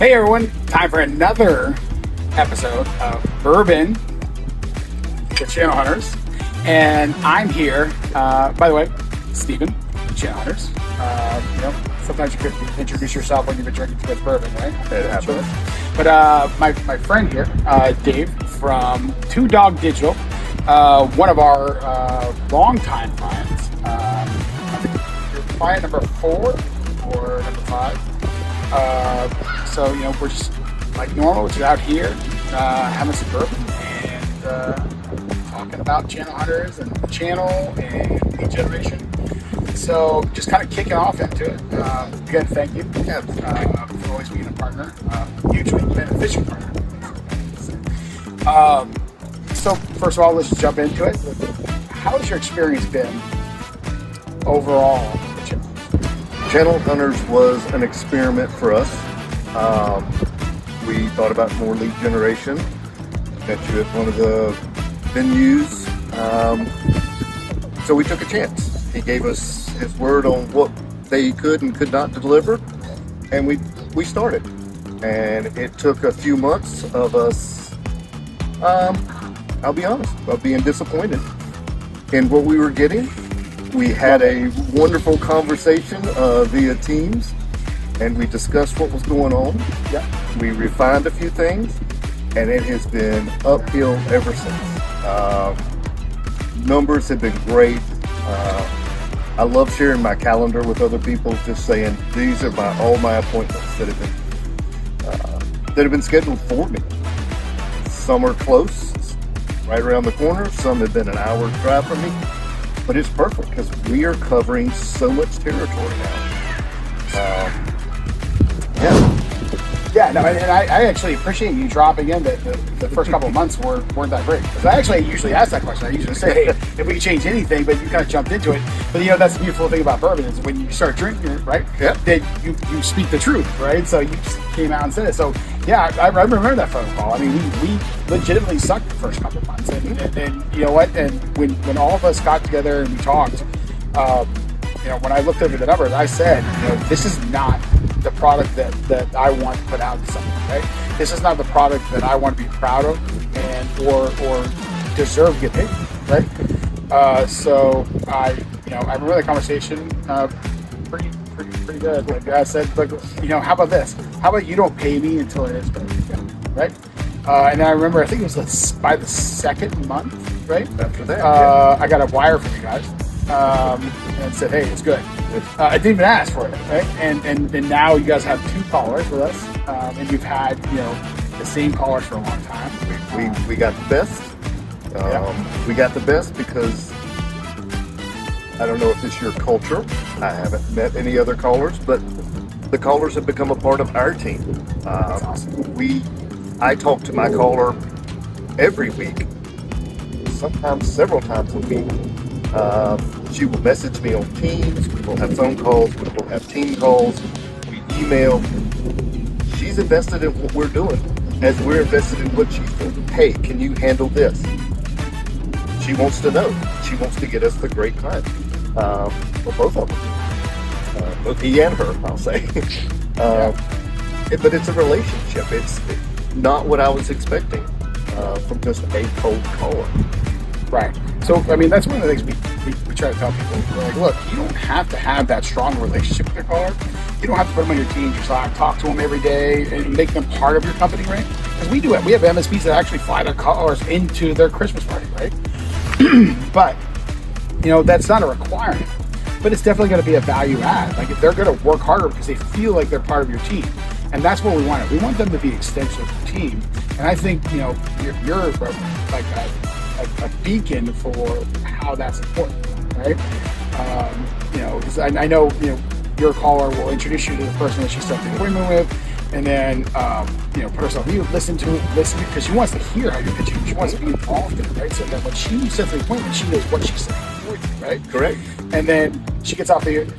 Hey everyone, time for another episode of Bourbon, the Channel Hunters. And I'm here, by the way, Stephen, Channel Hunters. Sometimes you could introduce yourself when you've been drinking too much bourbon, right? It happens. But my friend here, Dave from Two Dog Digital, one of our longtime clients. I think you're client number 4 or number 5. So, we're just like normal, just out here having some bourbon and talking about channel hunters and the channel and lead generation. So, just kind of kicking off into it. Again, thank you for always being a partner, mutually beneficial partner. So, first of all, let's just jump into it. How has your experience been overall with channel? Channel Hunters was an experiment for us. We thought about more lead generation. Met you at one of the venues. So we took a chance. He gave us his word on what they could and could not deliver. And we started. And it took a few months of us, I'll be honest, of being disappointed in what we were getting. We had a wonderful conversation via Teams, and we discussed what was going on. Yeah. We refined a few things, and it has been uphill ever since. Numbers have been great. I love sharing my calendar with other people, just saying these are all my appointments that have been scheduled for me. Some are close, right around the corner. Some have been an hour's drive from me. But it's perfect because we are covering so much territory now. And I actually appreciate you dropping in that the first couple of months weren't that great. Because I actually usually ask that question. I usually say, hey, if we could change anything, but you kind of jumped into it. But that's the beautiful thing about bourbon is when you start drinking it, right? Yeah. Then you speak the truth, right? So you just came out and said it. So yeah, I remember that phone call. I mean, we legitimately sucked the first couple of months. And you know what? And when all of us got together and we talked, when I looked over the numbers, I said, this is not the product that I want to put out to someone, right? This is not the product that I want to be proud of and or deserve to get paid, right? So I remember the conversation pretty good. Like I said, look, how about this? How about you don't pay me until it is done, right? And then I remember, I think it was by the second month, right? After that, I got a wire from you guys and said, hey, it's good. I didn't even ask for it, right? And now you guys have 2 callers with us, and you've had the same callers for a long time. We got the best. We got the best because I don't know if it's your culture. I haven't met any other callers, but the callers have become a part of our team. That's awesome. I talk to my caller every week, sometimes several times a week. She will message me on Teams. We will have phone calls. We will have team calls. We email. She's invested in what we're doing as we're invested in what she's doing. Hey, can you handle this? She wants to know. She wants to get us the great client. For both of them. Both he and her, I'll say. But it's a relationship. It's not what I was expecting from just a cold caller. Right. So, I mean, that's one of the things we try to tell people. We're like, look, you don't have to have that strong relationship with your caller. You don't have to put them on your team, just talk to them every day and make them part of your company, right? Because we do it. We have MSPs that actually fly their callers into their Christmas party, right? But, that's not a requirement. But it's definitely going to be a value add. Like, they're going to work harder because they feel like they're part of your team. And that's what we want. We want them to be extensions of the team. And I think, you're like a beacon for how that's important, right? Because I know, your caller will introduce you to the person that she set the appointment with, and then, put herself mute, listen to it, because she wants to hear how you're pitching. She wants to be involved in it, right? So that when she sets the appointment, she knows what she's saying for you, right? Correct. And then she gets off the,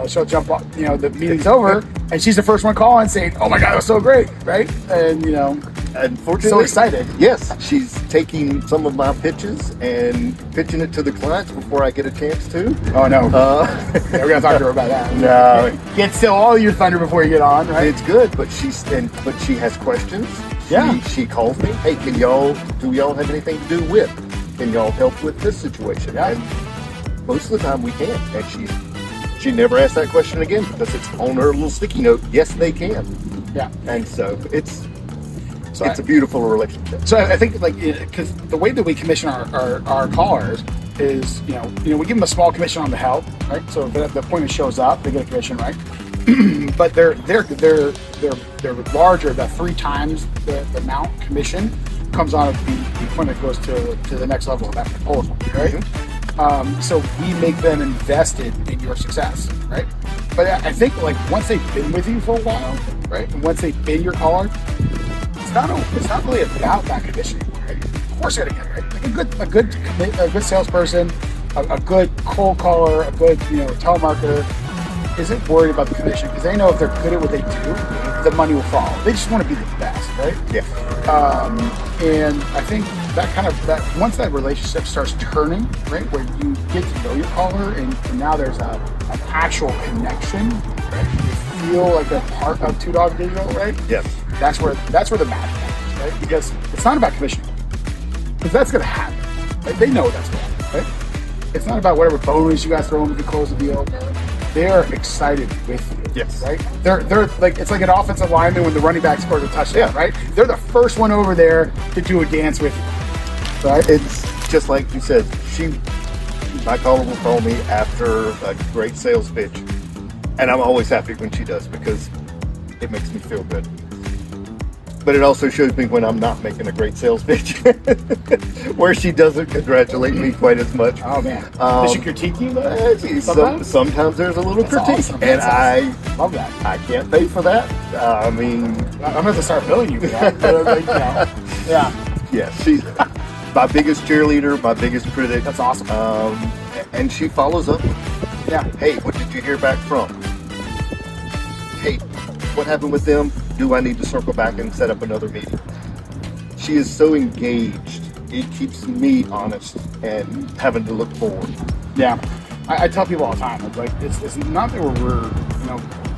she'll jump off, the meeting's over, and she's the first one calling saying, oh my God, it was so great, right? And, unfortunately, So excited. Yes, she's taking some of my pitches and pitching it to the clients before I get a chance to. Oh no. Uh, Yeah, we gotta talk to her about that. No. Get still all your thunder before you get on, right? It's good, but but she has questions. Yeah. She calls me. Hey, do y'all have anything to do with? Can y'all help with this situation? Yeah. And most of the time we can. And she never asked that question again because it's on her little sticky note. Yes, they can. Yeah. And so it's a beautiful relationship. So I think because the way that we commission our callers is, you know, we give them a small commission on the help, right? So if the appointment shows up, they get a commission, right? But they're larger. That 3 times the amount commission comes on if the appointment goes to the next level of that proposal, right? Mm-hmm. So we make them invested in your success, right? But I think like once they've been with you for a while, right, and once they've been your caller, it's not really about that commission, right? Of course you're gonna get it, right? Like a good salesperson, a good cold caller, a good telemarketer isn't worried about the commission because they know if they're good at what they do, the money will follow. They just want to be the best, right? Yeah. And I think that once that relationship starts turning, right, where you get to know your caller and now there's an actual connection, right? You feel like a part of Two Dog Digital, right? Yes. That's where the magic happens, right? Because it's not about commission, because that's going to happen. Right? They know that's going to happen, right? It's not about whatever bonus you guys throw in if you close the deal. They're excited with you. Yes. Right? They're like, it's like an offensive lineman when the running back scores a touchdown, Yeah. right? They're the first one over there to do a dance with you. Right? It's just like you said, my caller will call me after a great sales pitch. And I'm always happy when she does because it makes me feel good. But it also shows me when I'm not making a great sales pitch, where she doesn't congratulate me quite as much. Oh man, does she critique you though? Sometimes there's a little That's critique, awesome. and I love that. I can't pay for that. I mean, I'm gonna have to start billing you for that. Yeah, yeah, she's my biggest cheerleader, my biggest critic. that's awesome. And she follows up. Yeah, Hey, what did you hear back from? Hey, what happened with them? Do I need to circle back and set up another meeting? She is so engaged. It keeps me honest and having to look forward. yeah. I tell people all the time, like it's not that we're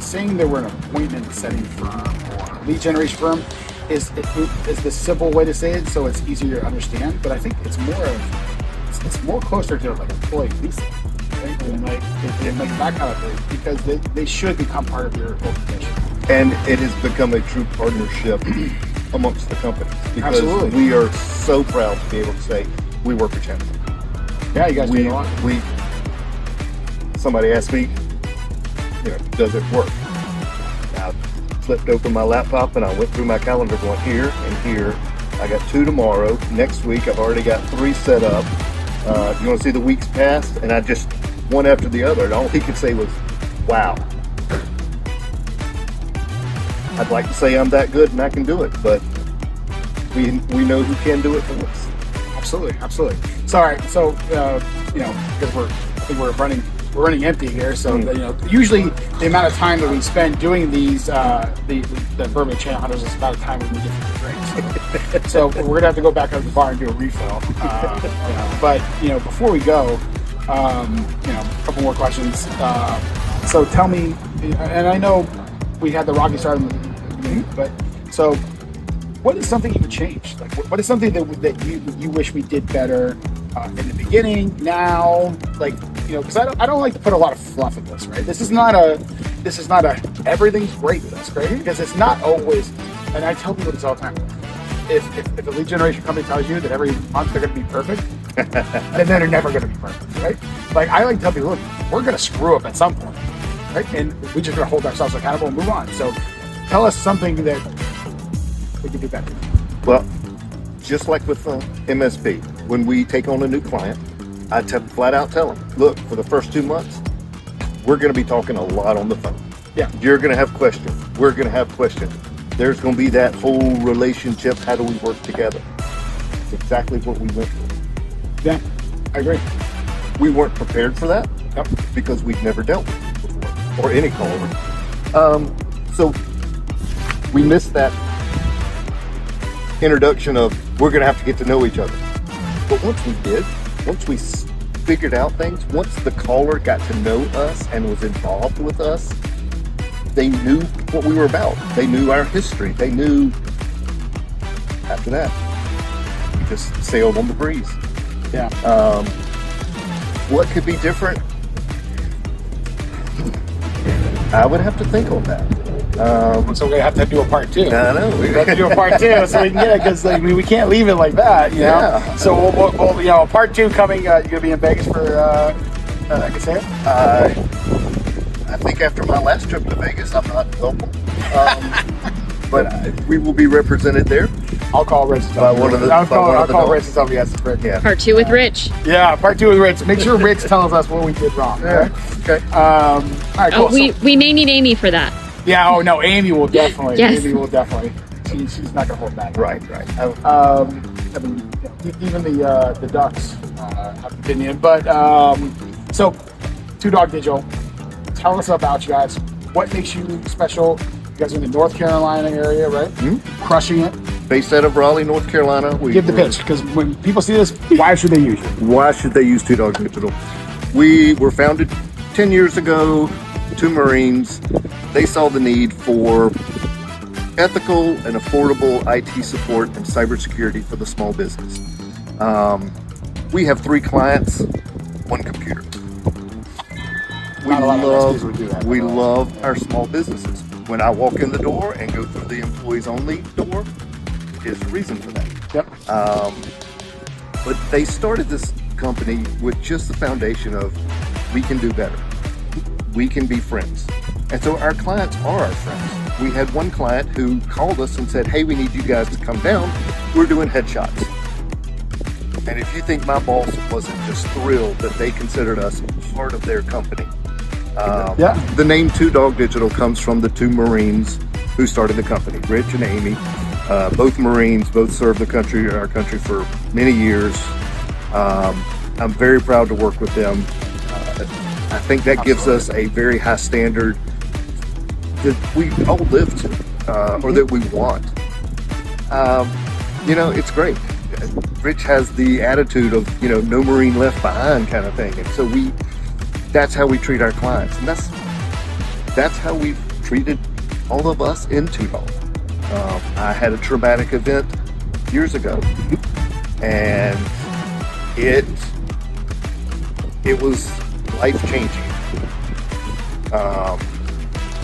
saying that we're an appointment setting firm or a lead generation firm is the simple way to say it, so it's easier to understand. But I think it's more closer to like employee leasing, right? And like that kind of thing, because they should become part of your organization. And it has become a true partnership amongst the companies because Absolutely. we are so proud to be able to say we work with Henderson. Yeah, you guys do a lot. Somebody asked me, does it work? I flipped open my laptop and I went through my calendar going here and here. I got 2 tomorrow. Next week I've already got 3 set up. You want to see the weeks past? And I just one after the other. And all he could say was, wow. I'd like to say I'm that good and I can do it, but we know who can do it for us. Absolutely. Sorry. So because I think we're running empty here. So usually the amount of time that we spend doing these the Bourbon Channel Hunters is about the time we get for the drinks. So we're gonna have to go back out to the bar and do a refill. But before we go, a couple more questions. So tell me, and I know we had the rocky start in the beginning, but so what is something you would change? Like, what is something that you wish we did better in the beginning? Now, because I don't like to put a lot of fluff in this, right? This is not a everything's great with us, right? Because it's not always. And I tell people this all the time. If a lead generation company tells you that every month they're going to be perfect, then they're never going to be perfect, right? Like I like to tell people, look, we're going to screw up at some point, right? And we just got to hold ourselves accountable and move on. So, tell us something that we can do better. Well, just like with MSP, when we take on a new client, I flat out tell them, look, for the first 2 months, we're going to be talking a lot on the phone. Yeah. You're going to have questions. We're going to have questions. There's going to be that whole relationship. How do we work together? It's exactly what we went through. Yeah, I agree. We weren't prepared for that because we've never dealt with it before, or any caller. So we missed that introduction of we're going to have to get to know each other. But once we did, once we figured out things, once the caller got to know us and was involved with us, they knew what we were about. They knew our history. They knew. After that, we just sailed on the breeze. Yeah. What could be different? I would have to think on that. So we're gonna have to do a part 2. I know. We have to do a part 2 so we can get it, because I mean, we can't leave it like that, you know. Yeah. So we'll you know, part 2 coming. You're gonna be in Vegas for I can say it. I think after my last trip to Vegas, I'm not helpful. But we will be represented there. I'll call Rich. By one of the- I'll by one of the call dogs. Rich and tell me yes, it's Rich. Yeah. Part 2 with Rich. Yeah, part 2 with Rich. Make sure Rich tells us what we did wrong. Yeah. Okay. Okay. All right. Cool. Oh, we may need Amy for that. Yeah. Oh no, Amy will definitely. Yes. Amy will definitely. She's not gonna hold back. Right. I mean, even the Ducks have an opinion. But so, Two Dog Digital. Tell us about you guys. What makes you special? You guys are in the North Carolina area, right? Mm-hmm. Crushing it. Based out of Raleigh, North Carolina. Give the pitch, because when people see this, why should they use you? Why should they use Two Dog Digital? We were founded 10 years ago. 2 Marines. They saw the need for ethical and affordable IT support and cybersecurity for the small business. We have 3 clients, 1 computer. Not a lot of MSPs would do that. We love our small businesses. When I walk in the door and go through the employees only door, there's a reason for that. Yep. But they started this company with just the foundation of we can do better. We can be friends. And so our clients are our friends. We had one client who called us and said, hey, we need you guys to come down. We're doing headshots. And if you think my boss wasn't just thrilled that they considered us part of their company. The name Two Dog Digital comes from the 2 Marines who started the company, Rich and Amy. Both Marines, both served our country for many years. I'm very proud to work with them. I think that gives us a very high standard that we all live to, or that we want. It's great. Rich has the attitude of, no Marine left behind kind of thing. And so that's how we treat our clients. And that's how we've treated all of us in Two Dog. I had a traumatic event years ago, and it was life-changing.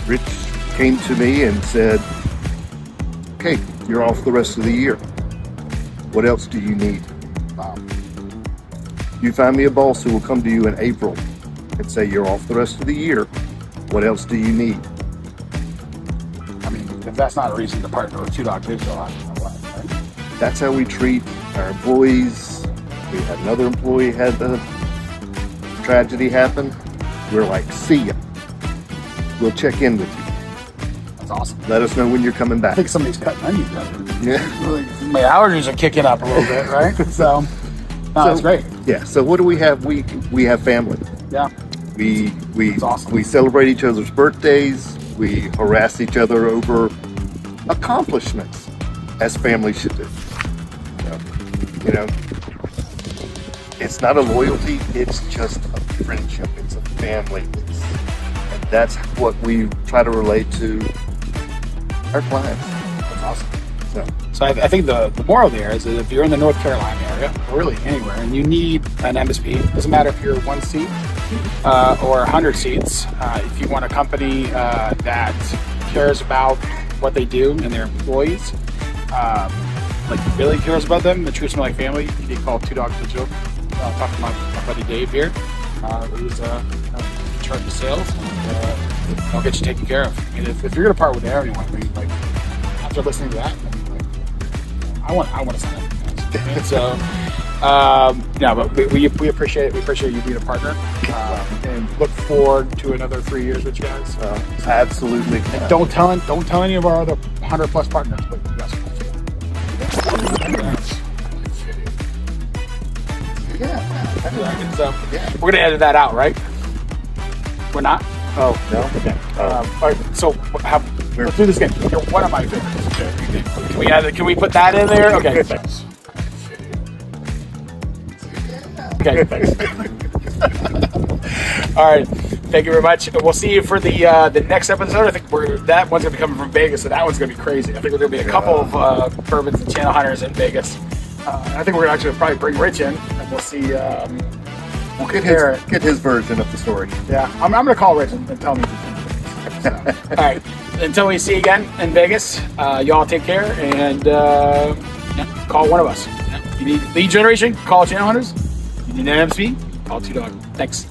Rich came to me and said, okay, you're off the rest of the year. What else do you need? You find me a boss who will come to you in April and say, you're off the rest of the year. What else do you need? I mean, if that's not a reason to partner with Two Dog Digital, I don't know what, right? That's how we treat our employees. We had another employee had the tragedy happen. We're like, see ya. We'll check in with you. That's awesome. Let us know when you're coming I back. think somebody's cutting onions. Yeah. My allergies are kicking up a little bit, right? So, that's great. Yeah. So what do we have? We have family. Yeah. We That's awesome. we celebrate each other's birthdays. We harass each other over accomplishments, as families should do. It's not a loyalty. It's just a friendship. It's a family. And that's what we try to relate to our clients. That's awesome. So I think the moral there is that if you're in the North Carolina area, or really anywhere, and you need an MSP, it doesn't matter if you're 1 seat or 100 seats. If you want a company that cares about what they do and their employees, really cares about them and treats them like family, you can call Two Dog Digital. I'll talk to my buddy Dave here, who's in charge of sales, and I'll get you taken care of. I mean, if you're going to part with anyone, after listening to that, I want to sign up. And so, but we appreciate it. We appreciate you being a partner, and look forward to another 3 years with you guys. absolutely. And don't tell any of our other 100+ partners, but you guys are cool. Yeah. So we're gonna edit that out, right? We're not. Oh no. Okay. All right. So Let's do this again. You're one of my favorites. Can we put that in there? Okay, thanks. Okay, thanks. All right, thank you very much. We'll see you for the next episode. I think that one's gonna be coming from Vegas, so that one's gonna be crazy. I think there'll be a couple of bourbons and channel hunters in Vegas. I think we're gonna actually probably bring Rich in, and we'll see. We'll get his version of the story. Yeah, I'm gonna call Rich and tell him. So, all right, until we see you again in Vegas, y'all take care and call one of us. You need lead generation? Call channel hunters. You need an MSP? Call Two Dog. Thanks.